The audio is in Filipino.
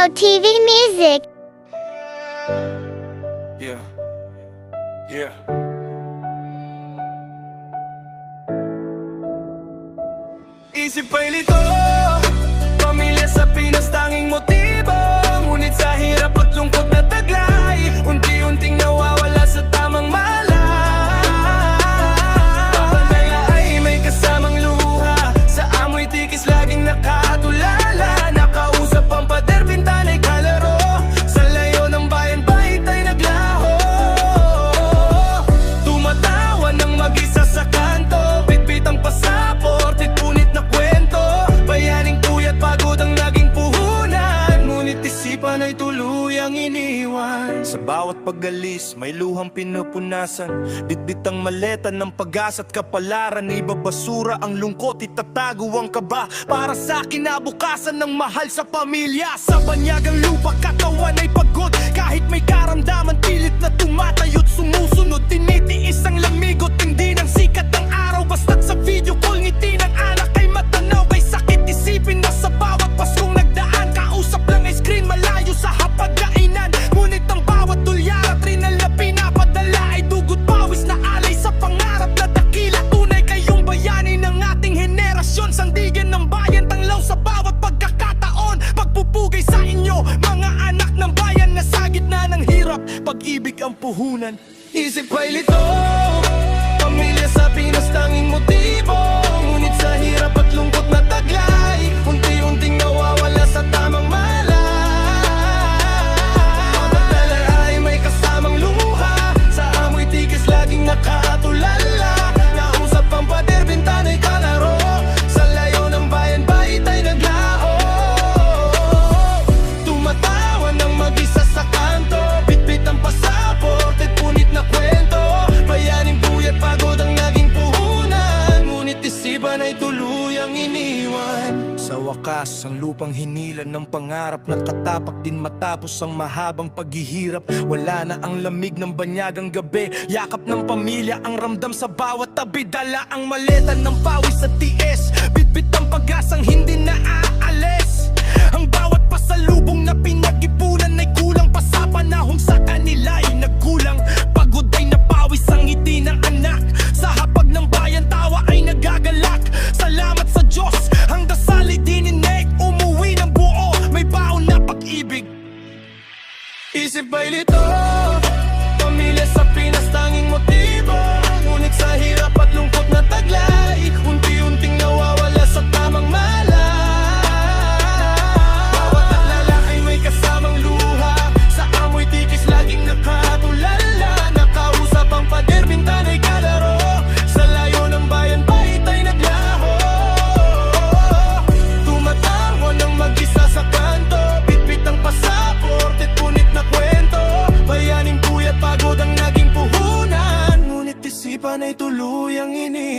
Mo TV Music. Yeah. Yeah. Isip ay lito, pamilya sa Pinas tanging motibo. Ngunit sa hirap at lungkot na taglay, unti-unting nawawala sa tamang malay. Papadala ay may kasamang luha, sa amoy tikis laging nakatulala. Nakausap ang pader, bintana'y kalaro, sa layo ng bayan bahit ay naglaho. Tumatawa ng mag-isa sa kanto, bitbit ang pasaporte, punit na kwento. Bayaning puyat pagod ang naging puhunan, ngunit isipan ay tuluyang iniwan. Sa bawat pag-alis, may luhang pinupunasan, bitbit ang maleta ng pag-asa at kapalaran. Ibabasura ang lungkot, itatago ang kaba, para sa kinabukasan ng mahal sa pamilya. Sa banyagang lupa, katawan ay pagod, kahit may karamdaman, pilit na tumatayo't sumusunod. Tinitiis ang lamigot, hindi ng sikat ng araw, basta't sa video call ngiti ng anak ay matanaw. Ay sakit isipin na sa bawat Paskong nagdaan, kausap lang ay screen malayo sa hapag-kainan. Ngunit ang bawat tulyara, trinal na pinapadala ay dugot pawis na alay sa pangarap na dakila. Tunay kayong bayani ng ating henerasyon, sandigan ng bayan, tanglaw sa bawat pagkakataon. Pagpupugay sa inyo, mga anak ng bayan, na sa gitna ng hirap, pag-ibig ang puhunan. Isip ay lito, pamilya sa Pinas tanging motibo. Ngunit sa hirap at lungkot na taglay, unti-unting nawawala sa tamang malay. Papadala ay may kasamang luha, sa amoy tikis laging nakatulala. Nausap ang pader, bintana'y kalaro, sa layo ng bayan bahit ay naglaho. Tumatawa ng mag-isa sa kanto, bitbit ang pasaporte, punit na kwento. Bayaning puyat pagod ang naging puhunan, ngunit isipan ay tuluyang iniwan. Sa wakas, ang lupang hinilan ng pangarap, nakatapak din matapos ang mahabang paghihirap. Wala na ang lamig ng banyagang gabi, yakap ng pamilya ang ramdam sa bawat tabi. Dala ang maleta ng pawis sa tiis, bitbit ang pag-asang hindi na aalis. Ang bawat pasalubong na pinag-ipunan ay kulang pa sa panahong sa kanila ay nagkulang. Pagod ay napawis ang ngiti ng anak, sa hapag ng bayan tawa ay nagagalak. Salamat sa Diyos, ang dasal ay dininig, umuwi ng buo, may baon na pag-ibig. Isip ay lito, pamilya sa Pinas tanging motibo. Ngunit sa hirap at lungkot na taglay, unti-unting nawawala sa tamang malay. Bawat atlala ay may kasamang luha, sa amoy tikis laging nakatulala. Nakausap ang pader, bintana'y kalaro, sa layo ng bayan bahit ay naglaho. Tumatawa ng mag-isa sa kanto, bitbit ang pasaporte, punit na kwento. Bayaning puyat pagod ang naging puhunan, ngunit isipan ay tuluyang ini